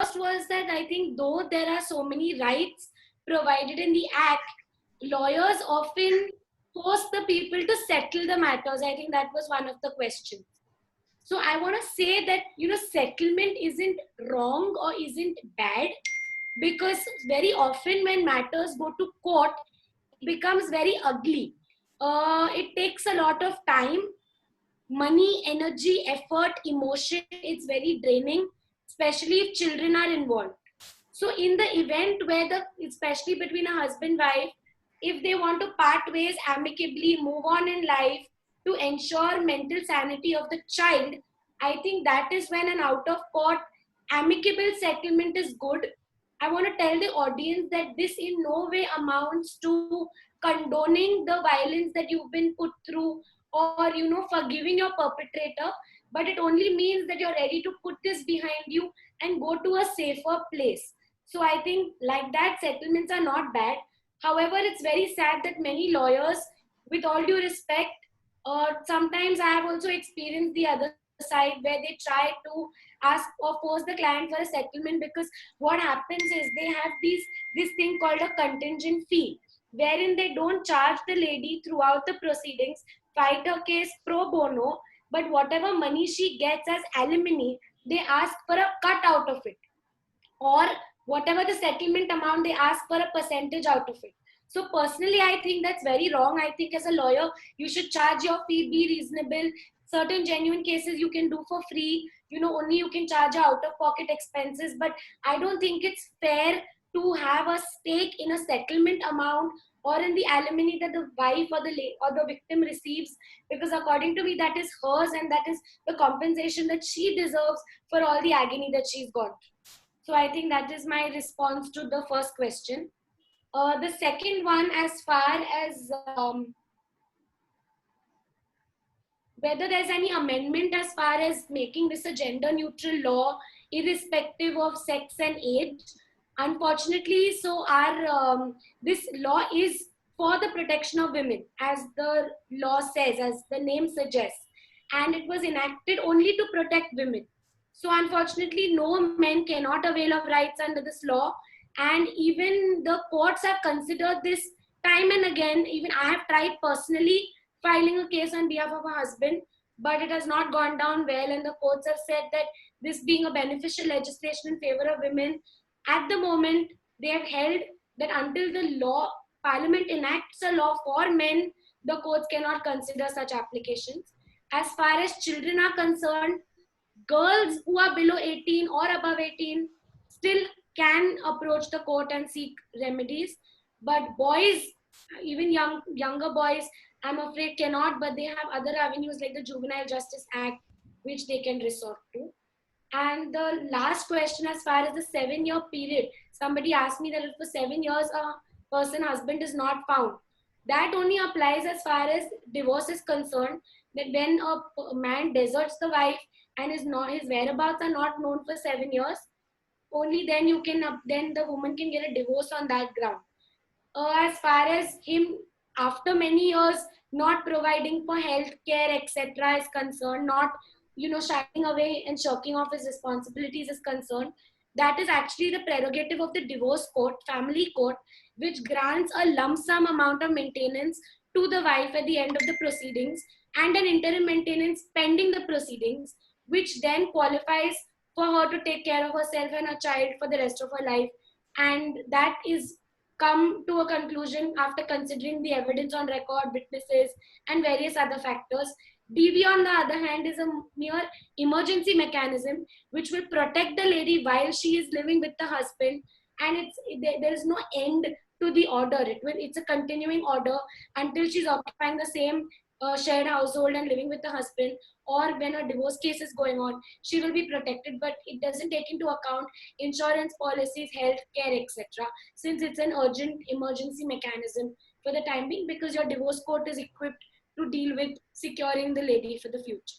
First was that I think though there are so many rights provided in the act, lawyers often force the people to settle the matters. I think that was one of the questions. So I want to say that, settlement isn't wrong or isn't bad, because very often when matters go to court, it becomes very ugly. It takes a lot of time, money, energy, effort, emotion. It's very draining, especially if children are involved. So in the event where especially between a husband wife, if they want to part ways amicably, move on in life to ensure mental sanity of the child, I think that is when an out of court amicable settlement is good. I want to tell the audience that this in no way amounts to condoning the violence that you've been put through, or forgiving your perpetrator, but it only means that you're ready to put this behind you and go to a safer place. So I think like that, settlements are not bad. However, it's very sad that many lawyers, with all due respect, sometimes I have also experienced the other side where they try to ask or force the client for a settlement, because what happens is they have this thing called a contingent fee, wherein they don't charge the lady throughout the proceedings, fight her case pro bono, but whatever money she gets as alimony, they ask for a cut out of it, or whatever the settlement amount, they ask for a percentage out of it. So personally, I think that's very wrong. I think as a lawyer, you should charge your fee, be reasonable. Certain genuine cases you can do for free, only you can charge out of pocket expenses, but I don't think it's fair to have a stake in a settlement amount or in the alimony that the wife or the victim receives, because according to me that is hers, and that is the compensation that she deserves for all the agony that she's gone through. So I think that is my response to the first question. The second one, as far as whether there's any amendment as far as making this a gender neutral law, irrespective of sex and age. Unfortunately, so our this law is for the protection of women, as the law says, as the name suggests, and it was enacted only to protect women. So unfortunately, no men cannot avail of rights under this law, and even the courts have considered this time and again. Even I have tried personally filing a case on behalf of a husband, but it has not gone down well, and the courts have said that this being a beneficial legislation in favor of women, at the moment they have held that until the law parliament enacts a law for men, the courts cannot consider such applications. As far as children are concerned, girls who are below 18 or above 18 still can approach the court and seek remedies, but boys, even younger boys, I'm afraid cannot, but they have other avenues like the Juvenile Justice Act, which they can resort to. And the last question, as far as the 7-year period, somebody asked me that if for 7 years a person husband is not found, that only applies as far as divorce is concerned. That when a man deserts the wife and his whereabouts are not known for 7 years, only then then the woman can get a divorce on that ground. As far as him after many years not providing for health care, etc. is concerned, not shying away and shirking off his responsibilities is concerned, that is actually the prerogative of the divorce court, family court, which grants a lump sum amount of maintenance to the wife at the end of the proceedings, and an interim maintenance pending the proceedings, which then qualifies for her to take care of herself and her child for the rest of her life. And that is come to a conclusion after considering the evidence on record, witnesses, and various other factors. DV, on the other hand, is a mere emergency mechanism which will protect the lady while she is living with the husband, and there is no end to the order. It's a continuing order until she's occupying the same shared household and living with the husband, or when a divorce case is going on, she will be protected. But it doesn't take into account insurance policies, health care, etc., since it's an urgent emergency mechanism for the time being, because your divorce court is equipped to deal with securing the lady for the future.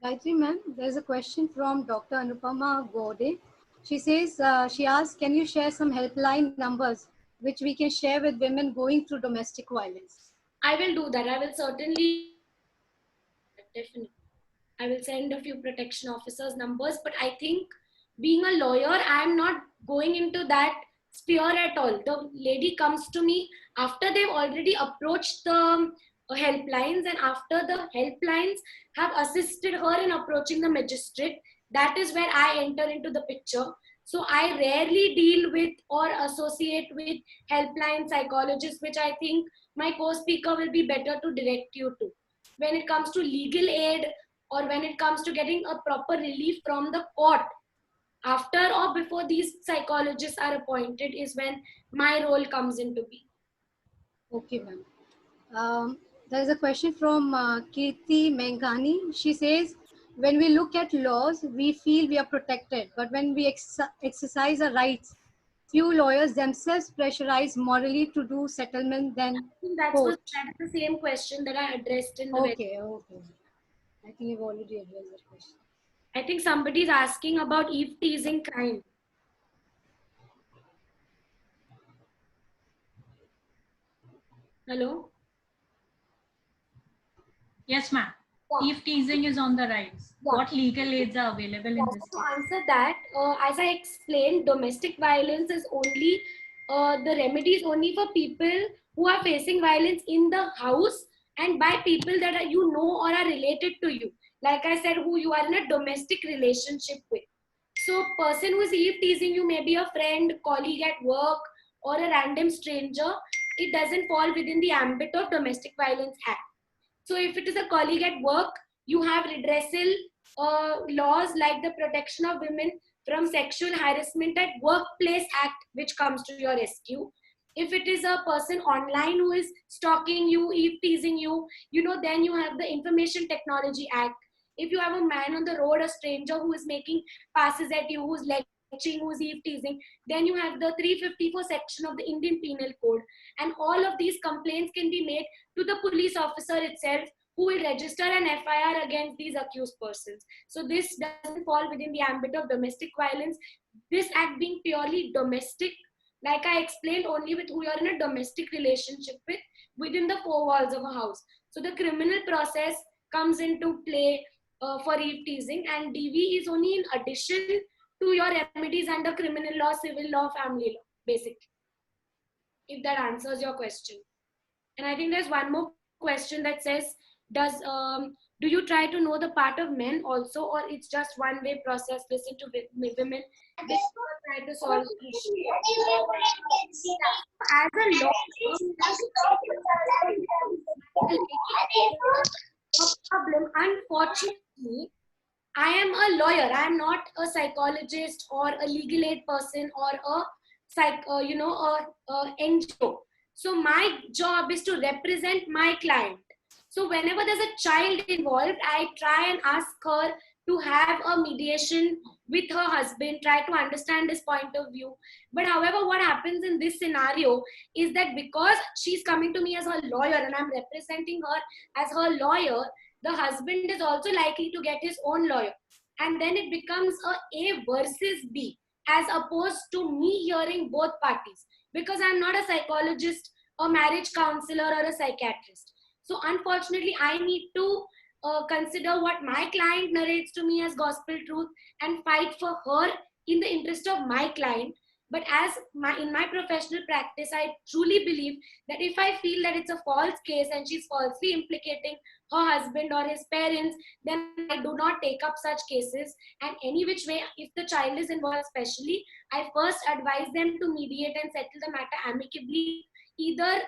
Gayatri ma'am, there's a question from Dr. Anupama Gode. She says, she asks, can you share some helpline numbers which we can share with women going through domestic violence? I will do that. I will certainly, definitely. I will send a few protection officers' numbers, but I think being a lawyer, I'm not going into that sphere at all. The lady comes to me after they've already approached the helplines, and after the helplines have assisted her in approaching the magistrate. That is where I enter into the picture. So I rarely deal with or associate with helpline psychologists, which I think my co-speaker will be better to direct you to. When it comes to legal aid, or when it comes to getting a proper relief from the court, after or before these psychologists are appointed, is when my role comes into being. Okay, ma'am. There is a question from Kirti Mengani. She says, when we look at laws, we feel we are protected, but when we exercise our rights, few lawyers themselves pressurize morally to do settlement I than think court. that is the same question that I addressed in the very. Okay, okay. I think you've already addressed that question. I think somebody is asking about eve teasing crime. Hello? Yes, ma'am. Yeah. Eve teasing is on the rise. Yeah. What legal aids are available in this To case? answer that, as I explained, domestic violence is only the remedy is only for people who are facing violence in the house and by people that are, you know, or are related to you. Like I said, who you are in a domestic relationship with. So, person who is eve teasing you may be a friend, colleague at work, or a random stranger. It doesn't fall within the ambit of Domestic Violence Act. So if it is a colleague at work, you have redressal laws like the Protection of Women from Sexual Harassment at Workplace Act, which comes to your rescue. If it is a person online who is stalking you, eve teasing you, then you have the Information Technology Act. If you have a man on the road, a stranger who is making passes at you, who's leching, who's eve teasing, then you have the 354 section of the Indian Penal Code. And all of these complaints can be made to the police officer itself, who will register an FIR against these accused persons. So this doesn't fall within the ambit of domestic violence. This act being purely domestic, like I explained, only with who you're in a domestic relationship with within the four walls of a house. So the criminal process comes into play for eve teasing, and DV is only in addition to your remedies under criminal law, civil law, family law, basically. If that answers your question. And I think there's one more question that says, do you try to know the part of men also, or it's just one way process? Listen to women. They try to solve the issue. As a law, a problem. Unfortunately, I am a lawyer. I am not a psychologist or a legal aid person or a NGO. So my job is to represent my client. So whenever there's a child involved, I try and ask her to have a mediation with her husband, try to understand his point of view. But however, what happens in this scenario is that because she's coming to me as her lawyer and I'm representing her as her lawyer, the husband is also likely to get his own lawyer. And then it becomes A versus B, as opposed to me hearing both parties. Because I'm not a psychologist, a marriage counselor, or a psychiatrist. So unfortunately, I need to consider what my client narrates to me as gospel truth and fight for her in the interest of my client. But in my professional practice, I truly believe that if I feel that it's a false case and she's falsely implicating her husband or his parents, then I do not take up such cases. And any which way, if the child is involved especially, I first advise them to mediate and settle the matter amicably, either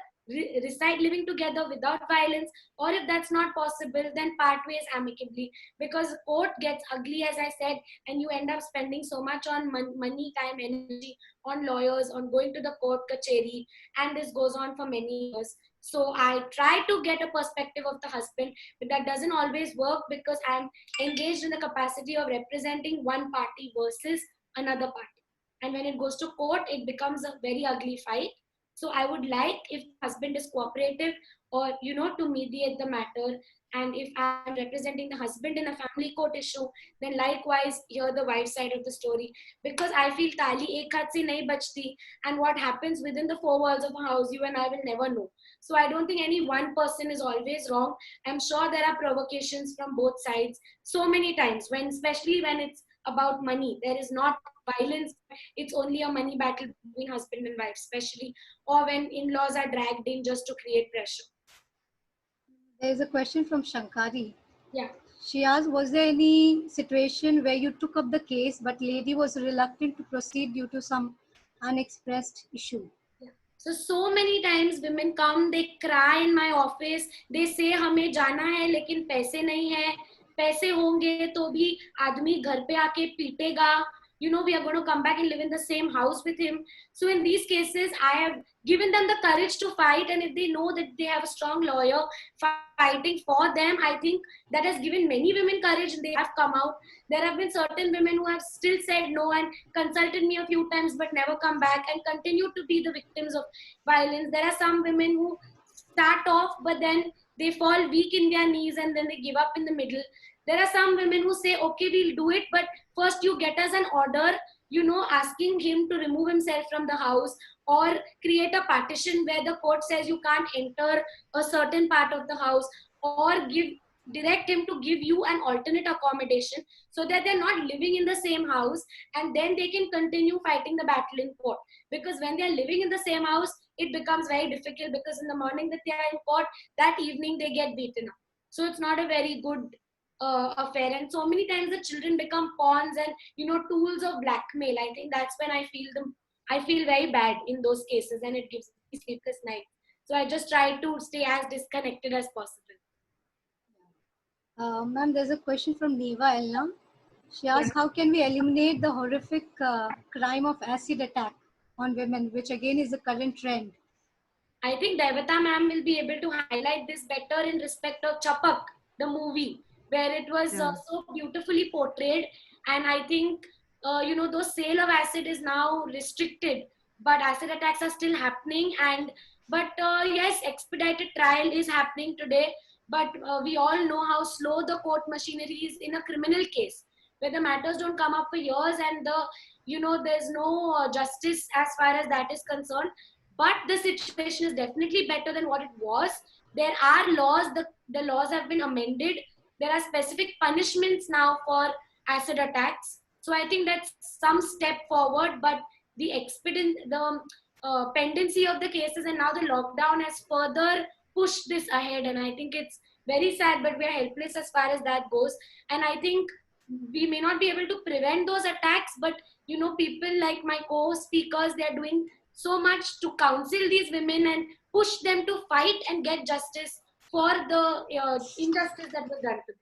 reside living together without violence, or if that's not possible, then part ways amicably, because court gets ugly, as I said, and you end up spending so much on money, time, energy on lawyers, on going to the court kacheri, and this goes on for many years. So I try to get a perspective of the husband, but that doesn't always work because I'm engaged in the capacity of representing one party versus another party. And when it goes to court, it becomes a very ugly fight. So I would like, if husband is cooperative, or to mediate the matter. And if I'm representing the husband in a family court issue, then likewise hear the wife side of the story, because I feel tali ek hath se nahi bachti, and what happens within the four walls of a house, you and I will never know. So I don't think any one person is always wrong. I'm sure there are provocations from both sides so many times, especially when it's about money. There is not violence. It's only a money battle between husband and wife, especially, or when in-laws are dragged in just to create pressure. There is a question from Shankari. Yeah. She asked, was there any situation where you took up the case but lady was reluctant to proceed due to some unexpressed issue? So many times women come, they cry in my office, they say हमें जाना है लेकिन पैसे नहीं है, पैसे होंगे तो भी आदमी घर पे आके पीटेगा, you know, we are going to come back and live in the same house with him. So in these cases, I have given them the courage to fight, and if they know that they have a strong lawyer fighting for them, I think that has given many women courage and they have come out. There have been certain women who have still said no and consulted me a few times but never come back and continue to be the victims of violence. There are some women who start off but then they fall weak in their knees and then they give up in the middle. There are some women who say, okay, we'll do it, but first you get us an order, you know, asking him to remove himself from the house, or create a partition where the court says you can't enter a certain part of the house, or direct him to give you an alternate accommodation so that they're not living in the same house, and then they can continue fighting the battle in court. Because when they're living in the same house, it becomes very difficult, because in the morning that they are in court, that evening they get beaten up. So it's not a very good affair, and so many times the children become pawns and, you know, tools of blackmail. I think that's when I feel very bad in those cases, and it gives me sleepless nights. So I just try to stay as disconnected as possible. Ma'am, there's a question from Neva Elna. She asked, how can we eliminate the horrific crime of acid attack on women, which again is the current trend? I think Devata ma'am will be able to highlight this better in respect of Chapak, the movie, where it was so beautifully portrayed. And I think, you know, those sale of acid is now restricted, but acid attacks are still happening. But yes, expedited trial is happening today. But we all know how slow the court machinery is in a criminal case, where the matters don't come up for years, and there's no justice as far as that is concerned. But the situation is definitely better than what it was. There are laws, the laws have been amended. There are specific punishments now for acid attacks. So I think that's some step forward, but the pendency of the cases and now the lockdown has further pushed this ahead. And I think it's very sad, but we are helpless as far as that goes. And I think we may not be able to prevent those attacks, but you know, people like my co-speakers, they are doing so much to counsel these women and push them to fight and get justice for the injustice that was done to them.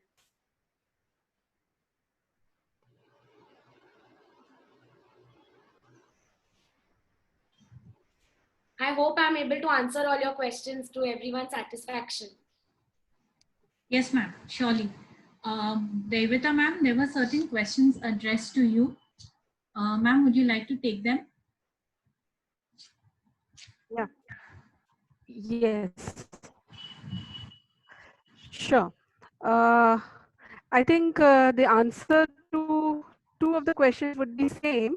I hope I'm able to answer all your questions to everyone's satisfaction. Yes, ma'am, surely. Devita ma'am, there were certain questions addressed to you. Ma'am, would you like to take them? Yeah. Yes. Sure. I think the answer to two of the questions would be same.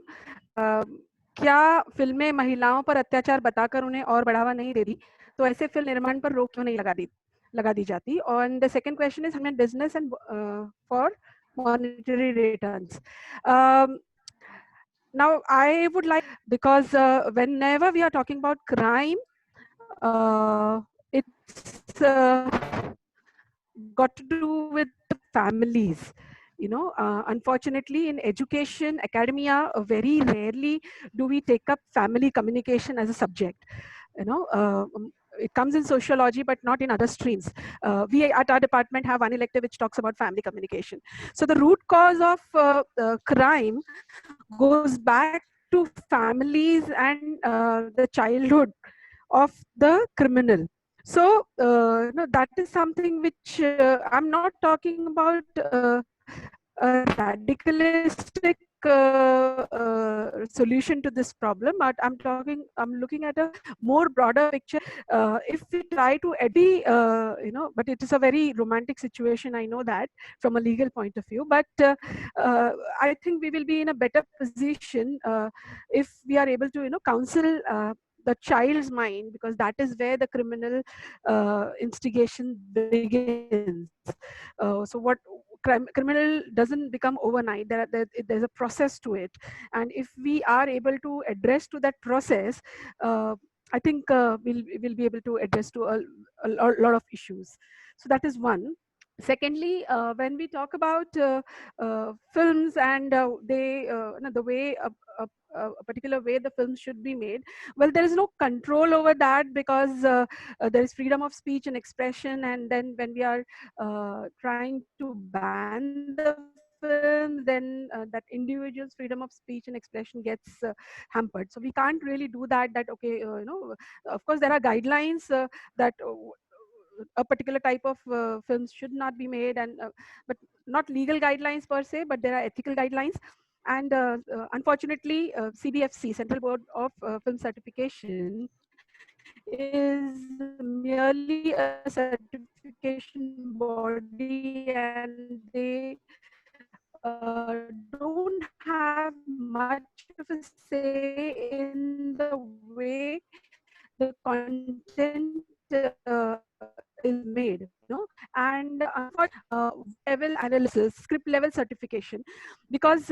क्या फिल्में महिलाओं पर अत्याचार बताकर उन्हें और बढ़ावा नहीं देती, तो ऐसे फिल्म निर्माण पर रोक क्यों नहीं लगा दी जाती? And the second question is in business and for monetary returns. Now I would like, because whenever we are talking about crime, it's got to do with the families. You know, unfortunately in education, academia, very rarely do we take up family communication as a subject. You know, it comes in sociology, but not in other streams. We at our department have one elective which talks about family communication. So the root cause of crime goes back to families and the childhood of the criminal. So no, that is something which I'm not talking about a radicalistic solution to this problem, but I'm looking at a more broader picture. If we try to but it is a very romantic situation, I know that, from a legal point of view, but I think we will be in a better position if we are able to counsel the child's mind, because that is where the criminal instigation begins. So what criminal doesn't become overnight. There's a process to it, and if we are able to address to that process, I think we'll be able to address to lot of issues. So that is one. Secondly, when we talk about films and the way a particular way the film should be made, well, there is no control over that, because there is freedom of speech and expression, and then when we are trying to ban the film, then that individual's freedom of speech and expression gets hampered. So we can't really do that okay, of course there are guidelines that a particular type of films should not be made, and but not legal guidelines per se, but there are ethical guidelines. And unfortunately, CBFC, Central Board of Film Certification, is merely a certification body, and they don't have much of a say in the way the content is made, and level analysis, script level certification, because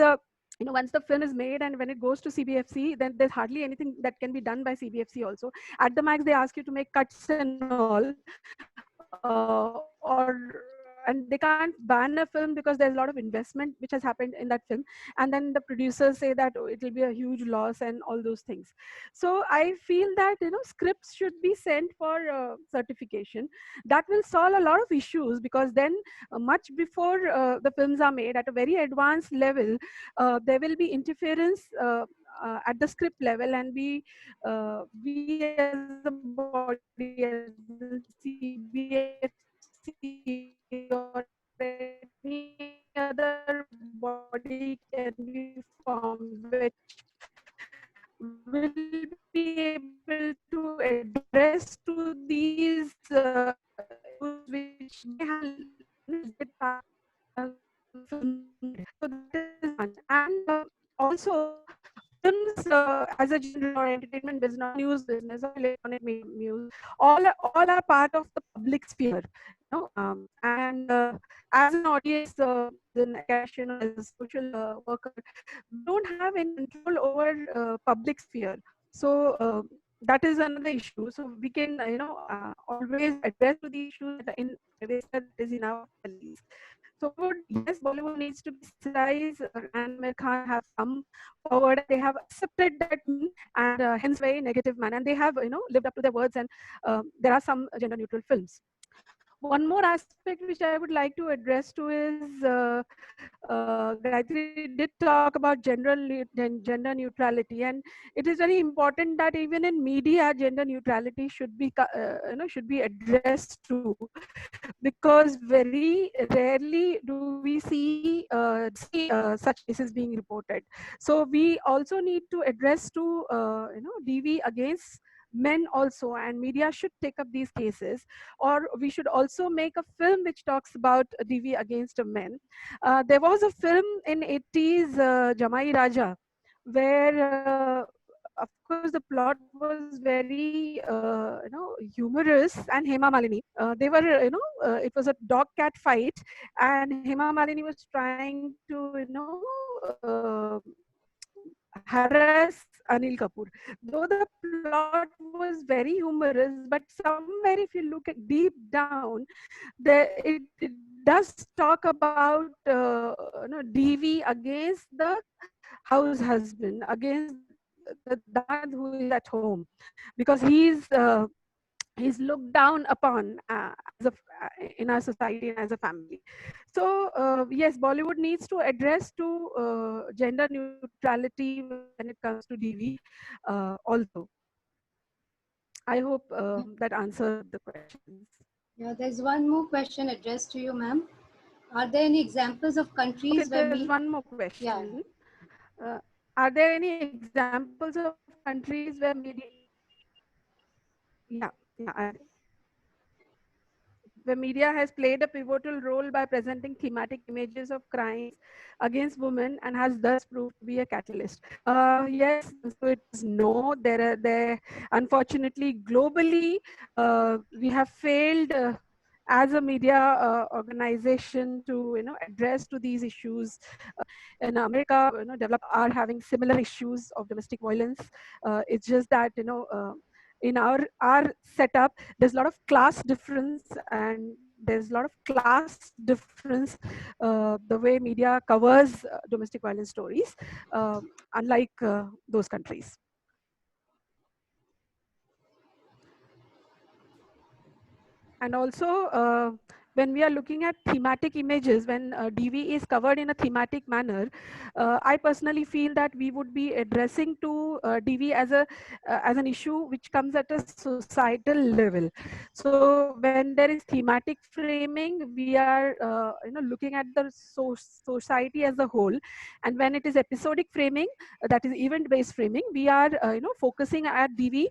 once the film is made and when it goes to CBFC, then there's hardly anything that can be done by CBFC also. At the max, they ask you to make cuts and all, and they can't ban a film because there's a lot of investment which has happened in that film, and then the producers say that it will be a huge loss and all those things. So I feel that scripts should be sent for certification. That will solve a lot of issues, because then much before the films are made at a very advanced level, there will be interference at the script level, and we as a body, as the CBFC or any other body can be formed, which will be able to address to these issues which may have film. So that is one. And also, films as a genre or entertainment business, or news business, or electronic news, all are part of the public sphere. And as an audience, as an academician, or as a social worker, we don't have any control over public sphere. So that is another issue. So we can, always address to the issues that are in private sphere, that is in our families. So yes, Bollywood needs to be criticized, and Amir Khan have come forward. They have accepted that, and hence very negative man, and they have lived up to their words. And there are some gender neutral films. One more aspect which I would like to address to is Gayatri did talk about gender neutrality, and it is very important that even in media, gender neutrality should be should be addressed to, because very rarely do we see such cases being reported. So we also need to address to DV against men also, and media should take up these cases, or we should also make a film which talks about DV against men. There was a film in 80s, Jamai Raja, where of course the plot was very humorous, and Hema Malini, they were it was a dog cat fight, and Hema Malini was trying to harass Anil Kapoor. Though the plot was very humorous, but somewhere if you look at deep down, it does talk about DV against the house husband, against the dad who is at home, because he's looked down upon in our society and as a family. So yes, Bollywood needs to address to gender neutrality when it comes to DV also. I hope that answered the questions. Yeah, there's one more question addressed to you, ma'am. Are there any examples of countries Okay, where there's one more question. Are there any examples of countries where media? Where media has played a pivotal role by presenting thematic images of crimes against women and has thus proved to be a catalyst. Yes, so it is no. Unfortunately, globally, we have failed as a media organization to address to these issues. In America, develop are having similar issues of domestic violence. It's just that in our setup, there's a lot of class difference, and there's a lot of class difference the way media covers domestic violence stories, unlike those countries. And also, when we are looking at thematic images, when DV is covered in a thematic manner, I personally feel that we would be addressing to DV as an issue which comes at a societal level. So when there is thematic framing, we are looking at the society as a whole, and when it is episodic framing, that is event-based framing, we are focusing at DV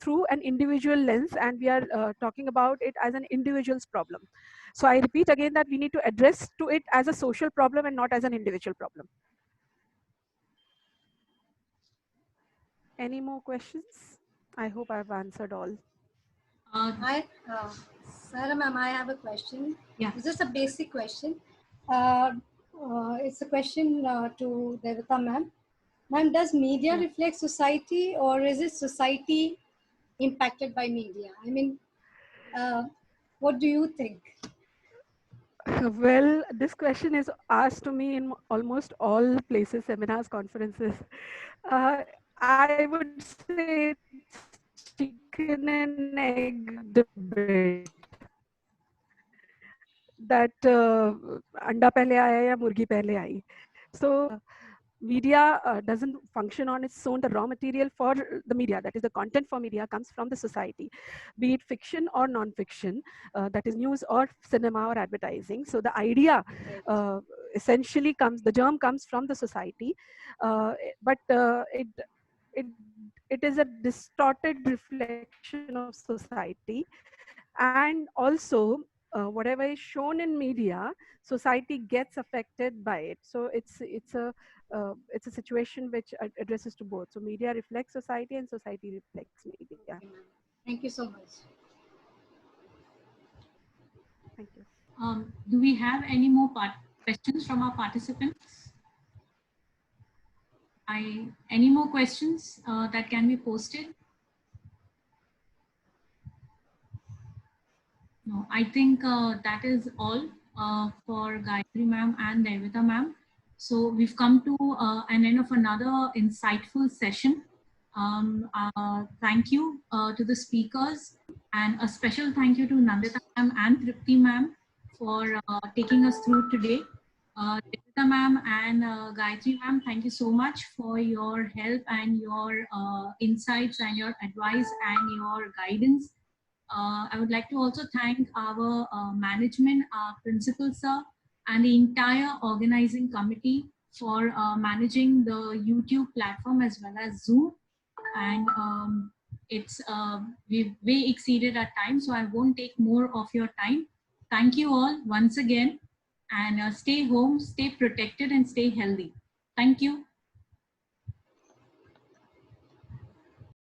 through an individual lens, and we are talking about it as an individual's problem. So I repeat again that we need to address to it as a social problem and not as an individual problem. Any more questions? I hope I've answered all. Sarah ma'am, I have a question. Yeah. It's just a basic question. It's a question to Devata ma'am. Ma'am, does media reflect society, or is it society impacted by media? I mean, what do you think? Well, this question is asked to me in almost all places, seminars, conferences. I would say it's chicken and egg debate. That anda pehle aaya ya murgi pehle aayi. So media doesn't function on its own. The raw material for the media, that is the content for media, comes from the society, be it fiction or non-fiction, that is news or cinema or advertising. So the idea essentially comes, the germ comes from the society, but it is a distorted reflection of society. And also, whatever is shown in media, society gets affected by it. So it's a situation which addresses to both. So media reflects society and society reflects media. Thank you so much. Thank you. Do we have any more questions from our participants? Any more questions that can be posted? No, I think that is all for Gayatri ma'am and Devata ma'am. So we've come to an end of another insightful session. Thank you to the speakers, and a special thank you to Nandita ma'am and Tripti ma'am for taking us through today. Devata ma'am and Gayatri ma'am, thank you so much for your help and your insights and your advice and your guidance. I would like to also thank our management, our principal sir, and the entire organizing committee for managing the YouTube platform as well as Zoom. And we've way exceeded our time, so I won't take more of your time. Thank you all once again, and stay home, stay protected, and stay healthy. Thank you.